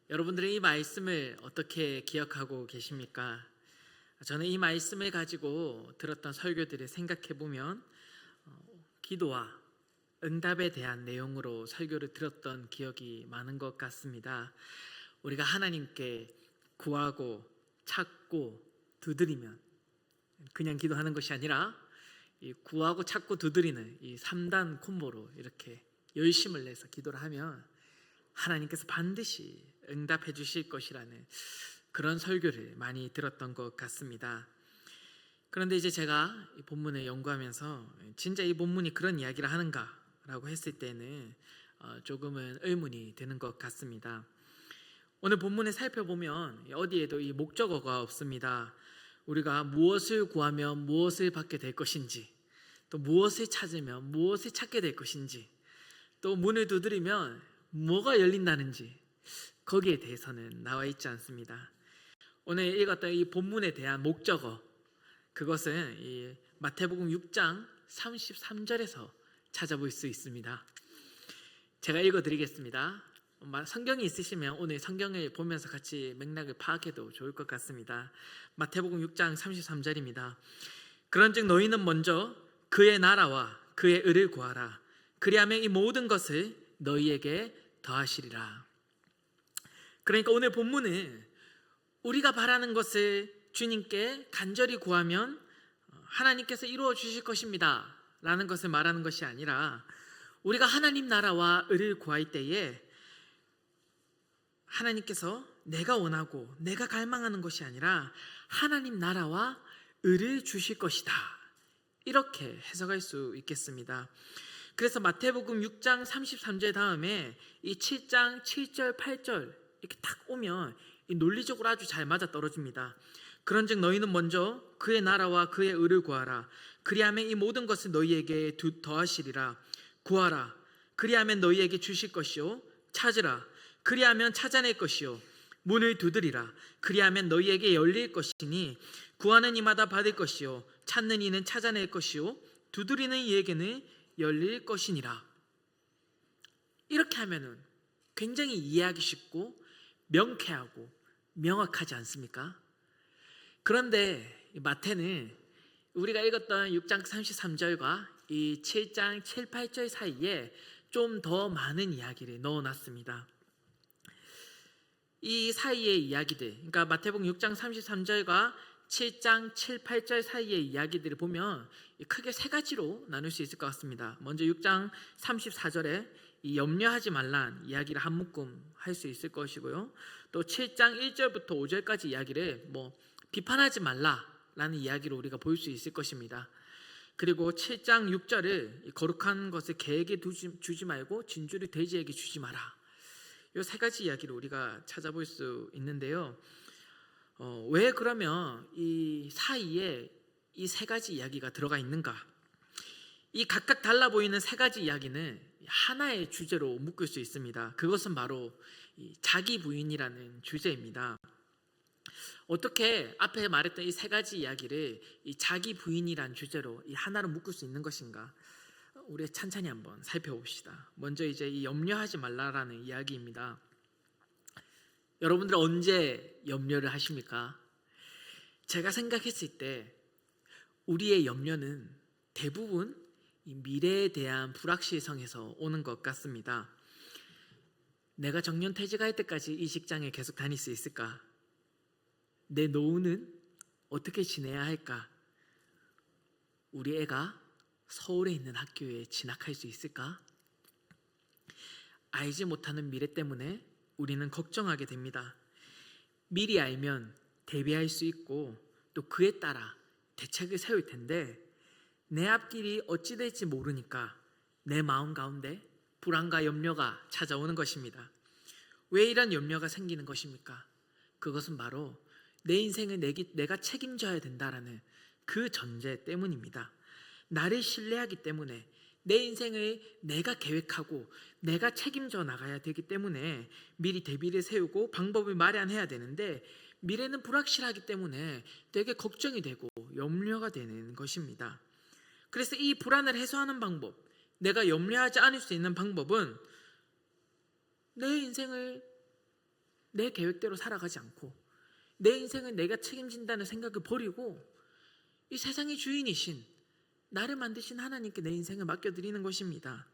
여러분들은 이 말씀을 어떻게 기억하고 계십니까? 저는 이 말씀을 가지고 들었던 설교들을 생각해 보면 기도와 응답에 대한 내용으로 설교를 들었던 기억이 많은 것 같습니다. 우리가 하나님께 구하고 찾고 두드리면 그냥 기도하는 것이 아니라 이 구하고 찾고 두드리는 이 3단 콤보로 이렇게 열심을 내서 기도를 하면 하나님께서 반드시 응답해 주실 것이라는 그런 설교를 많이 들었던 것 같습니다. 그런데 이제 제가 이 본문을 연구하면서 진짜 이 본문이 그런 이야기를 하는가라고 했을 때는 조금은 의문이 드는 것 같습니다. 오늘 본문을 살펴보면 어디에도 이 목적어가 없습니다. 우리가 무엇을 구하면 무엇을 받게 될 것인지, 또 무엇을 찾으면 무엇을 찾게 될 것인지, 또 문을 두드리면 뭐가 열린다는지 거기에 대해서는 나와 있지 않습니다. 오늘 읽었던 이 본문에 대한 목적어, 그것은 이 마태복음 6장 33절에서 찾아볼 수 있습니다. 제가 읽어드리겠습니다. 성경이 있으시면 오늘 성경을 보면서 같이 맥락을 파악해도 좋을 것 같습니다. 마태복음 6장 33절입니다. 그런즉 너희는 먼저 그의 나라와 그의 의를 구하라. 그리하면 이 모든 것을 너희에게 더하시리라. 그러니까 오늘 본문은 우리가 바라는 것을 주님께 간절히 구하면 하나님께서 이루어 주실 것입니다 라는 것을 말하는 것이 아니라, 우리가 하나님 나라와 의를 구할 때에 하나님께서 내가 원하고 내가 갈망하는 것이 아니라 하나님 나라와 의를 주실 것이다, 이렇게 해석할 수 있겠습니다. 그래서 마태복음 6장 33절 다음에 이 7장 7절 8절 이렇게 딱 오면 이 논리적으로 아주 잘 맞아 떨어집니다. 그런즉 너희는 먼저 그의 나라와 그의 의를 구하라. 그리하면 이 모든 것을 너희에게 더하시리라. 구하라. 그리하면 너희에게 주실 것이요. 찾으라. 그리하면 찾아낼 것이요. 문을 두드리라. 그리하면 너희에게 열릴 것이니 구하는 이마다 받을 것이요. 찾는 이는 찾아낼 것이요. 두드리는 이에게는 열릴 것이니라. 이렇게 하면은 굉장히 이해하기 쉽고 명쾌하고 명확하지 않습니까? 그런데 마태는 우리가 읽었던 6장 33절과 이 7장 7, 8절 사이에 좀 더 많은 이야기를 넣어놨습니다. 이 사이의 이야기들, 그러니까 마태복음 6장 33절과 7장 7, 8절 사이의 이야기들을 보면 크게 세 가지로 나눌 수 있을 것 같습니다. 먼저 6장 34절에 이 염려하지 말란 이야기를 한 묶음 할 수 있을 것이고요. 또 7장 1절부터 5절까지 이야기를 비판하지 말라라는 이야기로 우리가 볼 수 있을 것입니다. 그리고 7장 6절을 거룩한 것을 개에게 주지 말고 진주를 돼지에게 주지 마라. 이 세 가지 이야기를 우리가 찾아볼 수 있는데요. 왜 그러면 이 사이에 이 세 가지 이야기가 들어가 있는가? 이 각각 달라 보이는 세 가지 이야기는 하나의 주제로 묶을 수 있습니다. 그것은 바로 자기 부인이라는 주제입니다. 어떻게 앞에 말했던 이 세 가지 이야기를 이 자기 부인이라는 주제로 이 하나로 묶을 수 있는 것인가? 우리 찬찬히 한번 살펴봅시다. 먼저 이제 이 염려하지 말라라는 이야기입니다. 여러분들 언제 염려를 하십니까? 제가 생각했을 때 우리의 염려는 대부분 이 미래에 대한 불확실성에서 오는 것 같습니다. 내가 정년퇴직할 때까지 이 직장에 계속 다닐 수 있을까? 내 노후는 어떻게 지내야 할까? 우리 애가 서울에 있는 학교에 진학할 수 있을까? 알지 못하는 미래 때문에 우리는 걱정하게 됩니다. 미리 알면 대비할 수 있고 또 그에 따라 대책을 세울 텐데 내 앞길이 어찌 될지 모르니까 내 마음 가운데 불안과 염려가 찾아오는 것입니다. 왜 이런 염려가 생기는 것입니까? 그것은 바로 내 인생을 내가 책임져야 된다라는 그 전제 때문입니다. 나를 신뢰하기 때문에 내 인생을 내가 계획하고 내가 책임져 나가야 되기 때문에 미리 대비를 세우고 방법을 마련해야 되는데, 미래는 불확실하기 때문에 되게 걱정이 되고 염려가 되는 것입니다. 그래서 이 불안을 해소하는 방법, 내가 염려하지 않을 수 있는 방법은 내 인생을 내 계획대로 살아가지 않고 내 인생은 내가 책임진다는 생각을 버리고 이 세상의 주인이신 나를 만드신 하나님께 내 인생을 맡겨드리는 것입니다.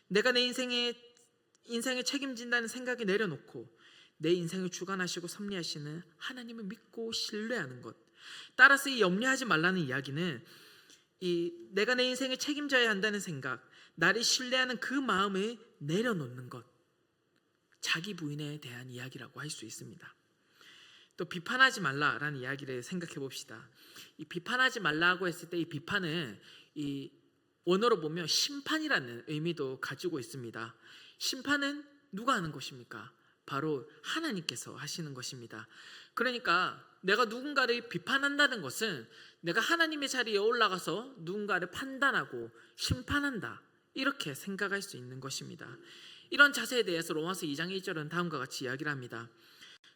내가 내 인생을 책임진다는 생각을 내려놓고 내 인생을 주관하시고 섭리하시는 하나님을 믿고 신뢰하는 것. 따라서 이 염려하지 말라는 이야기는 내가 내 인생을 책임져야 한다는 생각, 나를 신뢰하는 그 마음을 내려놓는 것, 자기 부인에 대한 이야기라고 할 수 있습니다. 또 비판하지 말라라는 이야기를 생각해 봅시다. 이 비판하지 말라고 했을 때 이 비판은 이 원어로 보면 심판이라는 의미도 가지고 있습니다. 심판은 누가 하는 것입니까? 바로 하나님께서 하시는 것입니다. 그러니까 내가 누군가를 비판한다는 것은 내가 하나님의 자리에 올라가서 누군가를 판단하고 심판한다, 이렇게 생각할 수 있는 것입니다. 이런 자세에 대해서 로마서 2장 1절은 다음과 같이 이야기를 합니다.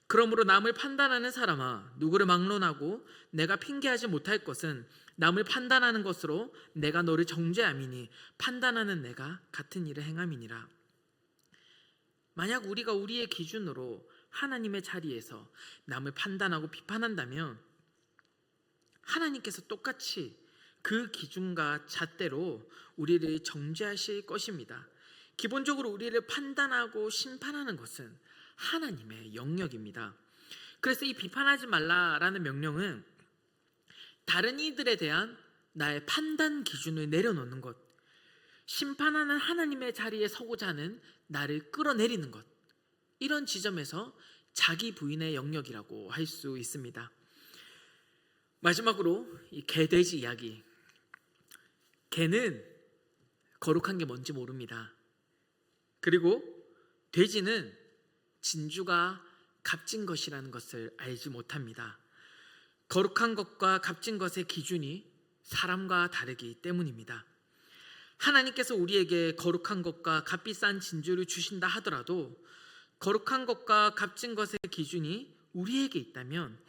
그러므로 남을 판단하는 사람아, 누구를 막론하고 내가 핑계하지 못할 것은 남을 판단하는 것으로 내가 너를 정죄함이니 판단하는 내가 같은 일을 행함이니라. 만약 우리가 우리의 기준으로 하나님의 자리에서 남을 판단하고 비판한다면 하나님께서 똑같이 그 기준과 잣대로 우리를 정죄하실 것입니다. 기본적으로 우리를 판단하고 심판하는 것은 하나님의 영역입니다. 그래서 이 비판하지 말라라는 명령은 다른 이들에 대한 나의 판단 기준을 내려놓는 것, 심판하는 하나님의 자리에 서고자 하는 나를 끌어내리는 것, 이런 지점에서 자기 부인의 영역이라고 할 수 있습니다. 마지막으로 이 개 돼지 이야기. 개는 거룩한 게 뭔지 모릅니다. 그리고 돼지는 진주가 값진 것이라는 것을 알지 못합니다. 거룩한 것과 값진 것의 기준이 사람과 다르기 때문입니다. 하나님께서 우리에게 거룩한 것과 값비싼 진주를 주신다 하더라도 거룩한 것과 값진 것의 기준이 우리에게 있다면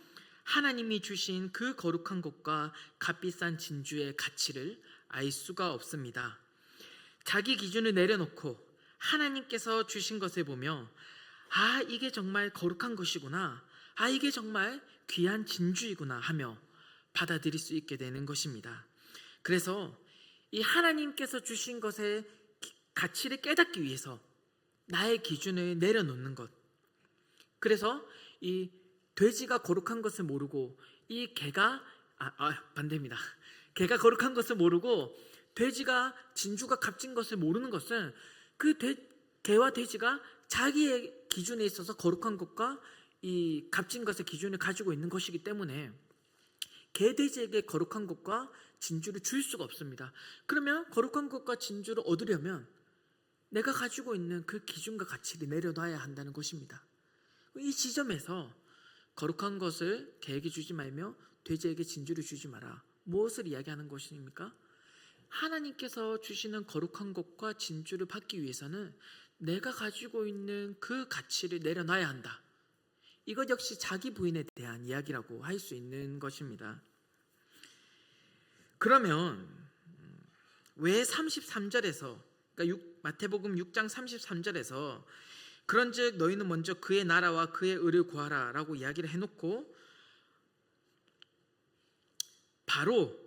하나님이 주신 그 거룩한 것과 값비싼 진주의 가치를 알 수가 없습니다. 자기 기준을 내려놓고 하나님께서 주신 것을 보며 이게 정말 거룩한 것이구나, 이게 정말 귀한 진주이구나 하며 받아들일 수 있게 되는 것입니다. 그래서 이 하나님께서 주신 것의 가치를 깨닫기 위해서 나의 기준을 내려놓는 것. 그래서 이 돼지가 거룩한 것을 모르고 이 개가 반대입니다. 개가 거룩한 것을 모르고 돼지가 진주가 값진 것을 모르는 것은 그 개와 돼지가 자기의 기준에 있어서 거룩한 것과 이 값진 것의 기준을 가지고 있는 것이기 때문에 개, 돼지에게 거룩한 것과 진주를 줄 수가 없습니다. 그러면 거룩한 것과 진주를 얻으려면 내가 가지고 있는 그 기준과 가치를 내려놔야 한다는 것입니다. 이 지점에서 거룩한 것을 개에게 주지 말며 돼지에게 진주를 주지 마라. 무엇을 이야기하는 것입니까? 하나님께서 주시는 거룩한 것과 진주를 받기 위해서는 내가 가지고 있는 그 가치를 내려놔야 한다. 이것 역시 자기 부인에 대한 이야기라고 할 수 있는 것입니다. 그러면 왜 33절에서 그러니까 마태복음 6장 33절에서 그런즉 너희는 먼저 그의 나라와 그의 의를 구하라 라고 이야기를 해놓고 바로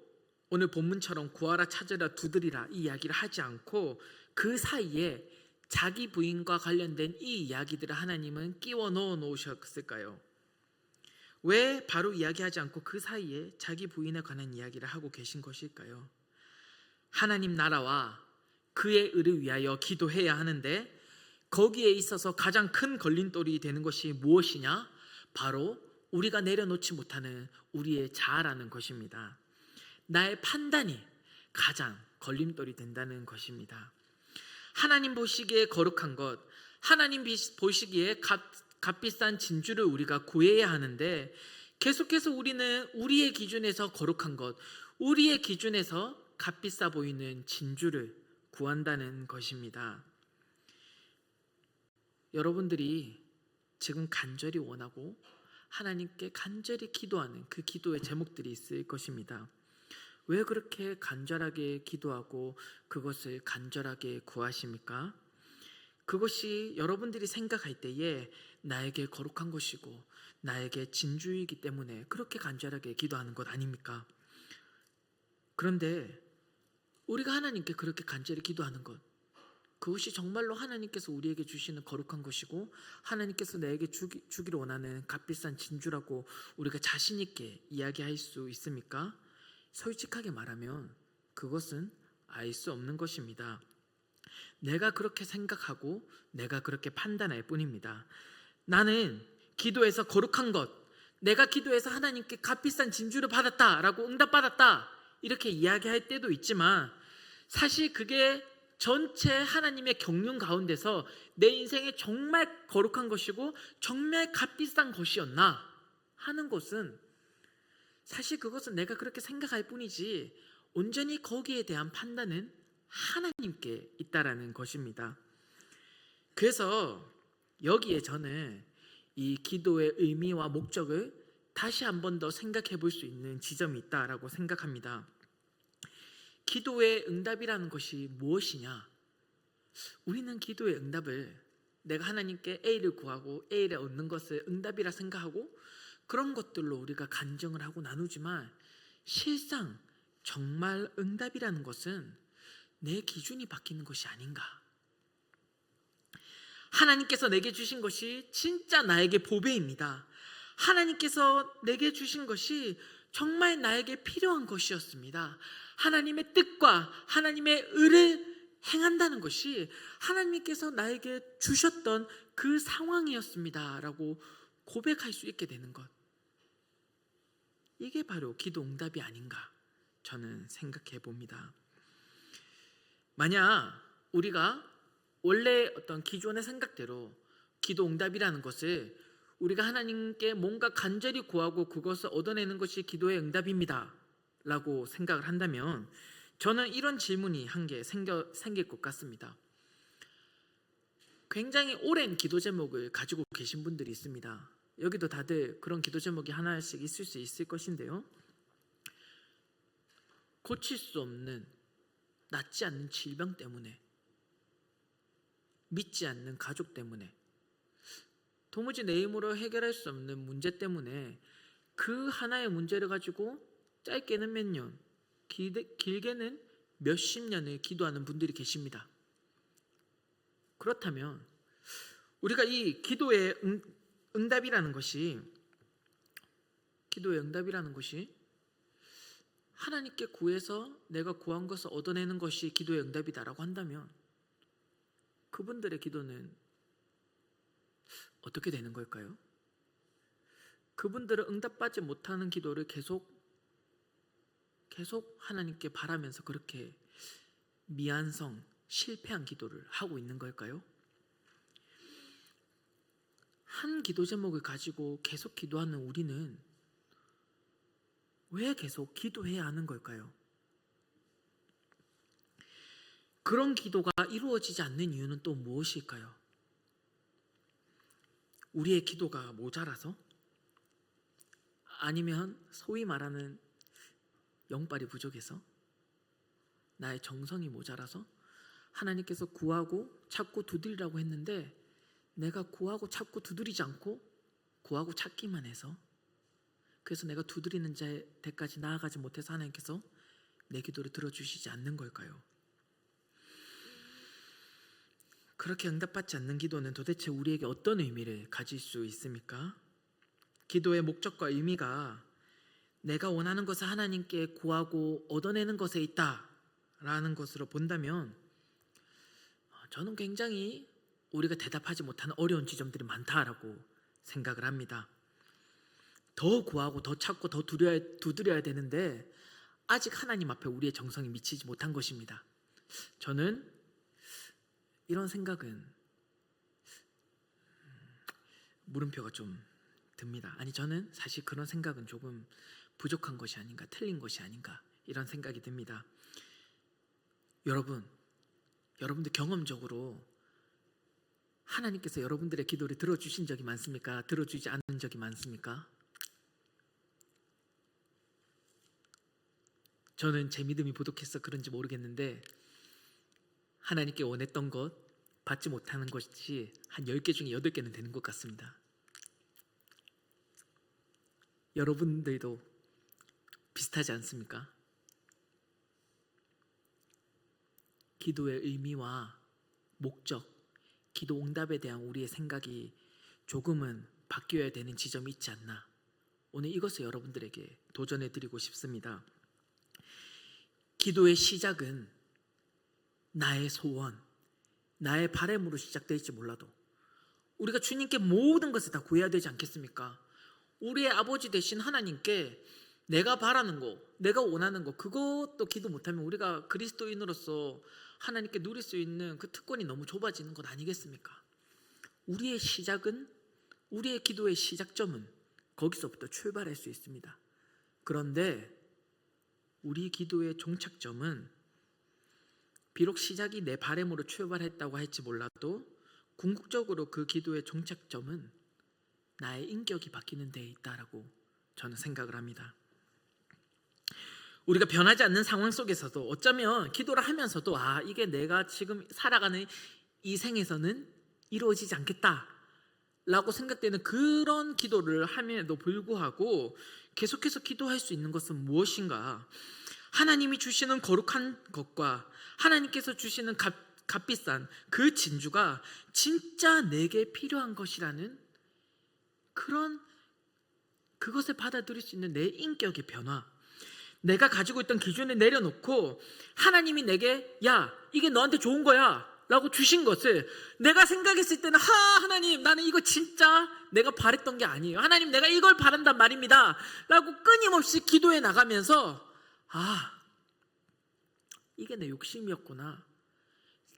오늘 본문처럼 구하라 찾으라 두드리라 이 이야기를 하지 않고 그 사이에 자기 부인과 관련된 이 이야기들을 하나님은 끼워 넣어 놓으셨을까요? 왜 바로 이야기하지 않고 그 사이에 자기 부인에 관한 이야기를 하고 계신 것일까요? 하나님 나라와 그의 의를 위하여 기도해야 하는데 거기에 있어서 가장 큰 걸림돌이 되는 것이 무엇이냐? 바로 우리가 내려놓지 못하는 우리의 자아라는 것입니다. 나의 판단이 가장 걸림돌이 된다는 것입니다. 하나님 보시기에 거룩한 것, 하나님 보시기에 값비싼 진주를 우리가 구해야 하는데 계속해서 우리는 우리의 기준에서 거룩한 것, 우리의 기준에서 값비싸 보이는 진주를 구한다는 것입니다. 여러분들이 지금 간절히 원하고 하나님께 간절히 기도하는 그 기도의 제목들이 있을 것입니다. 왜 그렇게 간절하게 기도하고 그것을 간절하게 구하십니까? 그것이 여러분들이 생각할 때에 나에게 거룩한 것이고 나에게 진주이기 때문에 그렇게 간절하게 기도하는 것 아닙니까? 그런데 우리가 하나님께 그렇게 간절히 기도하는 것, 그것이 정말로 하나님께서 우리에게 주시는 거룩한 것이고 하나님께서 내게 주기를 원하는 값비싼 진주라고 우리가 자신 있게 이야기할 수 있습니까? 솔직하게 말하면 그것은 알 수 없는 것입니다. 내가 그렇게 생각하고 내가 그렇게 판단할 뿐입니다. 나는 기도에서 거룩한 것, 내가 기도해서 하나님께 값비싼 진주를 받았다라고 응답받았다 이렇게 이야기할 때도 있지만, 사실 그게 전체 하나님의 경륜 가운데서 내 인생에 정말 거룩한 것이고 정말 값비싼 것이었나 하는 것은, 사실 그것은 내가 그렇게 생각할 뿐이지 온전히 거기에 대한 판단은 하나님께 있다라는 것입니다. 그래서 여기에 저는 이 기도의 의미와 목적을 다시 한 번 더 생각해 볼 수 있는 지점이 있다라고 생각합니다. 기도의 응답이라는 것이 무엇이냐? 우리는 기도의 응답을 내가 하나님께 A를 구하고 A를 얻는 것을 응답이라 생각하고 그런 것들로 우리가 간증을 하고 나누지만, 실상 정말 응답이라는 것은 내 기준이 바뀌는 것이 아닌가. 하나님께서 내게 주신 것이 진짜 나에게 보배입니다. 하나님께서 내게 주신 것이 정말 나에게 필요한 것이었습니다. 하나님의 뜻과 하나님의 의를 행한다는 것이 하나님께서 나에게 주셨던 그 상황이었습니다 라고 고백할 수 있게 되는 것, 이게 바로 기도 응답이 아닌가 저는 생각해 봅니다. 만약 우리가 원래 어떤 기존의 생각대로 기도 응답이라는 것을 우리가 하나님께 뭔가 간절히 구하고 그것을 얻어내는 것이 기도의 응답입니다 라고 생각을 한다면, 저는 이런 질문이 한 개 생길 것 같습니다. 굉장히 오랜 기도 제목을 가지고 계신 분들이 있습니다. 여기도 다들 그런 기도 제목이 하나씩 있을 수 있을 것인데요, 고칠 수 없는, 낫지 않는 질병 때문에, 믿지 않는 가족 때문에, 도무지 내 힘으로 해결할 수 없는 문제 때문에 그 하나의 문제를 가지고 짧게는 몇 년, 길게는 몇십 년을 기도하는 분들이 계십니다. 그렇다면 우리가 이 기도의 응답이라는 것이 하나님께 구해서 내가 구한 것을 얻어내는 것이 기도의 응답이다라고 한다면, 그분들의 기도는 어떻게 되는 걸까요? 그분들은 응답받지 못하는 기도를 계속 하나님께 바라면서 그렇게 미안성, 실패한 기도를 하고 있는 걸까요? 한 기도 제목을 가지고 계속 기도하는 우리는 왜 계속 기도해야 하는 걸까요? 그런 기도가 이루어지지 않는 이유는 또 무엇일까요? 우리의 기도가 모자라서? 아니면 소위 말하는 영빨이 부족해서? 나의 정성이 모자라서? 하나님께서 구하고 찾고 두드리라고 했는데 내가 구하고 찾고 두드리지 않고 구하고 찾기만 해서, 그래서 내가 두드리는 데까지 나아가지 못해서 하나님께서 내 기도를 들어주시지 않는 걸까요? 그렇게 응답받지 않는 기도는 도대체 우리에게 어떤 의미를 가질 수 있습니까? 기도의 목적과 의미가 내가 원하는 것을 하나님께 구하고 얻어내는 것에 있다라는 것으로 본다면, 저는 굉장히 우리가 대답하지 못하는 어려운 지점들이 많다라고 생각을 합니다. 더 구하고 더 찾고 더 두드려야 되는데 아직 하나님 앞에 우리의 정성이 미치지 못한 것입니다. 저는 이런 생각은 물음표가 좀 듭니다. 아니, 저는 사실 그런 생각은 조금 부족한 것이 아닌가, 틀린 것이 아닌가, 이런 생각이 듭니다. 여러분들 경험적으로 하나님께서 여러분들의 기도를 들어주신 적이 많습니까? 들어주지 않은 적이 많습니까? 저는 제 믿음이 부족해서 그런지 모르겠는데 하나님께 원했던 것, 받지 못하는 것이 한 10개 중에 8개는 되는 것 같습니다. 여러분들도 비슷하지 않습니까? 기도의 의미와 목적, 기도 응답에 대한 우리의 생각이 조금은 바뀌어야 되는 지점이 있지 않나. 오늘 이것을 여러분들에게 도전해 드리고 싶습니다. 기도의 시작은 나의 소원, 나의 바람으로 시작될지 몰라도 우리가 주님께 모든 것을 다 구해야 되지 않겠습니까? 우리의 아버지 되신 하나님께 내가 바라는 거, 내가 원하는 거, 그것도 기도 못하면 우리가 그리스도인으로서 하나님께 누릴 수 있는 그 특권이 너무 좁아지는 것 아니겠습니까? 우리의 시작은, 우리의 기도의 시작점은 거기서부터 출발할 수 있습니다. 그런데 우리 기도의 종착점은 비록 시작이 내 바람으로 출발했다고 할지 몰라도 궁극적으로 그 기도의 종착점은 나의 인격이 바뀌는 데 있다라고 저는 생각을 합니다. 우리가 변하지 않는 상황 속에서도 어쩌면 기도를 하면서도 이게 내가 지금 살아가는 이 생에서는 이루어지지 않겠다 라고 생각되는 그런 기도를 함에도 불구하고 계속해서 기도할 수 있는 것은 무엇인가? 하나님이 주시는 거룩한 것과 하나님께서 주시는 값비싼 그 진주가 진짜 내게 필요한 것이라는 그것을 받아들일 수 있는 내 인격의 변화, 내가 가지고 있던 기준을 내려놓고 하나님이 내게 이게 너한테 좋은 거야 라고 주신 것을 내가 생각했을 때는 하나님 나는 이거 진짜 내가 바랬던 게 아니에요, 하나님 내가 이걸 바란단 말입니다 라고 끊임없이 기도해 나가면서 이게 내 욕심이었구나,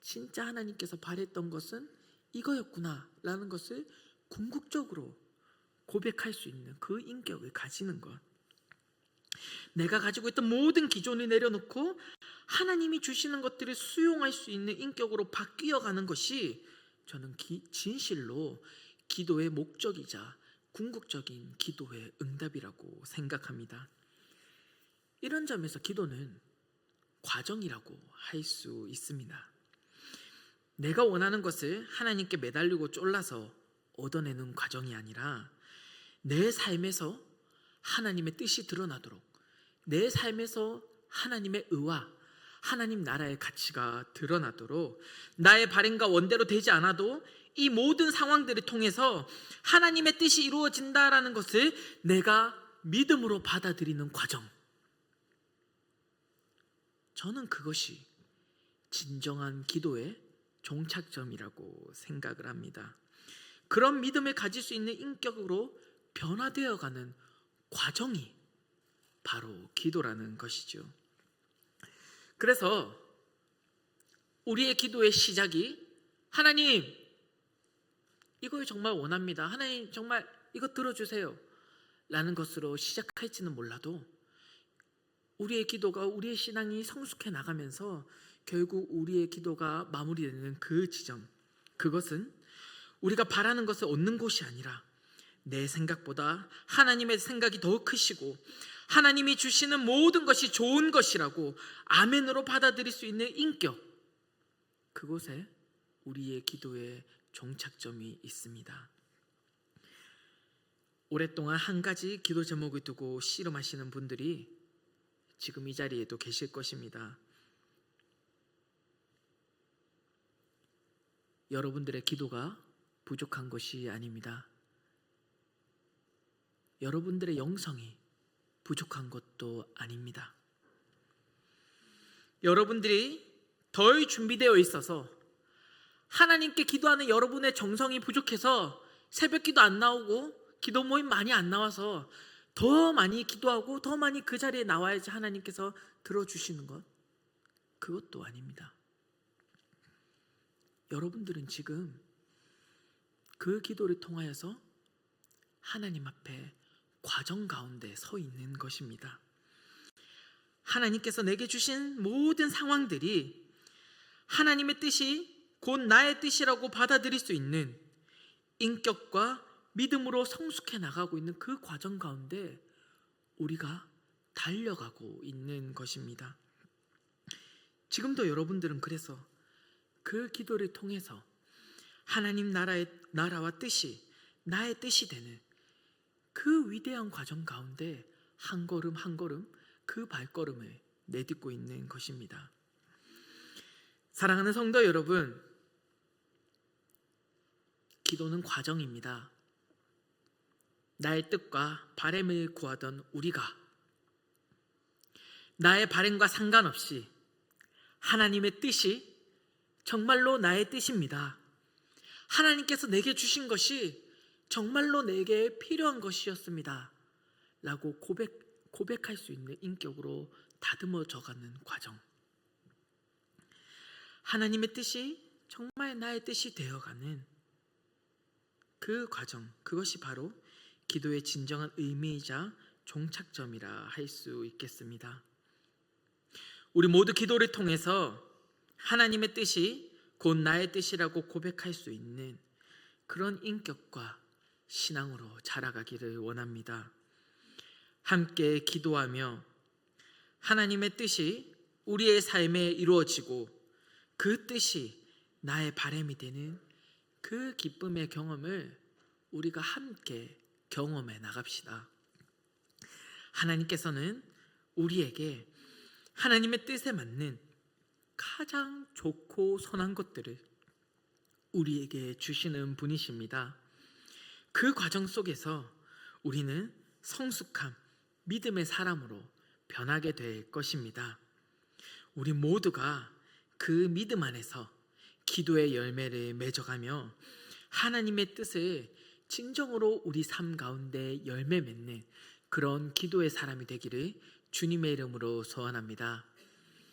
진짜 하나님께서 바랬던 것은 이거였구나 라는 것을 궁극적으로 고백할 수 있는 그 인격을 가지는 것, 내가 가지고 있던 모든 기존을 내려놓고 하나님이 주시는 것들을 수용할 수 있는 인격으로 바뀌어가는 것이 저는 진실로 기도의 목적이자 궁극적인 기도의 응답이라고 생각합니다. 이런 점에서 기도는 과정이라고 할 수 있습니다. 내가 원하는 것을 하나님께 매달리고 쫄라서 얻어내는 과정이 아니라 내 삶에서 하나님의 뜻이 드러나도록, 내 삶에서 하나님의 의와 하나님 나라의 가치가 드러나도록, 나의 바램과 원대로 되지 않아도 이 모든 상황들을 통해서 하나님의 뜻이 이루어진다라는 것을 내가 믿음으로 받아들이는 과정, 저는 그것이 진정한 기도의 종착점이라고 생각을 합니다. 그런 믿음을 가질 수 있는 인격으로 변화되어가는 과정이 바로 기도라는 것이죠. 그래서 우리의 기도의 시작이 하나님 이걸 정말 원합니다, 하나님 정말 이거 들어주세요 라는 것으로 시작할지는 몰라도 우리의 기도가, 우리의 신앙이 성숙해 나가면서 결국 우리의 기도가 마무리되는 그 지점, 그것은 우리가 바라는 것을 얻는 곳이 아니라 내 생각보다 하나님의 생각이 더 크시고 하나님이 주시는 모든 것이 좋은 것이라고 아멘으로 받아들일 수 있는 인격, 그곳에 우리의 기도의 종착점이 있습니다. 오랫동안 한 가지 기도 제목을 두고 씨름하시는 분들이 지금 이 자리에도 계실 것입니다. 여러분들의 기도가 부족한 것이 아닙니다. 여러분들의 영성이 부족한 것도 아닙니다. 여러분들이 덜 준비되어 있어서 하나님께 기도하는 여러분의 정성이 부족해서 새벽 기도 안 나오고 기도 모임 많이 안 나와서 더 많이 기도하고 더 많이 그 자리에 나와야지 하나님께서 들어주시는 것, 그것도 아닙니다. 여러분들은 지금 그 기도를 통하여서 하나님 앞에 과정 가운데 서 있는 것입니다. 하나님께서 내게 주신 모든 상황들이 하나님의 뜻이 곧 나의 뜻이라고 받아들일 수 있는 인격과 믿음으로 성숙해 나가고 있는 그 과정 가운데 우리가 달려가고 있는 것입니다. 지금도 여러분들은 그래서 그 기도를 통해서 하나님 나라와 뜻이 나의 뜻이 되는 그 위대한 과정 가운데 한 걸음 한 걸음 그 발걸음을 내딛고 있는 것입니다. 사랑하는 성도 여러분, 기도는 과정입니다. 나의 뜻과 바람을 구하던 우리가 나의 바람과 상관없이 하나님의 뜻이 정말로 나의 뜻입니다. 하나님께서 내게 주신 것이 정말로 내게 필요한 것이었습니다 라고 고백할 수 있는 인격으로 다듬어져가는 과정, 하나님의 뜻이 정말 나의 뜻이 되어가는 그 과정, 그것이 바로 기도의 진정한 의미이자 종착점이라 할 수 있겠습니다. 우리 모두 기도를 통해서 하나님의 뜻이 곧 나의 뜻이라고 고백할 수 있는 그런 인격과 신앙으로 자라가기를 원합니다. 함께 기도하며 하나님의 뜻이 우리의 삶에 이루어지고 그 뜻이 나의 바람이 되는 그 기쁨의 경험을 우리가 함께 경험해 나갑시다. 하나님께서는 우리에게 하나님의 뜻에 맞는 가장 좋고 선한 것들을 우리에게 주시는 분이십니다. 그 과정 속에서 우리는 성숙한 믿음의 사람으로 변하게 될 것입니다. 우리 모두가 그 믿음 안에서 기도의 열매를 맺어가며 하나님의 뜻을 진정으로 우리 삶 가운데 열매 맺는 그런 기도의 사람이 되기를 주님의 이름으로 소원합니다.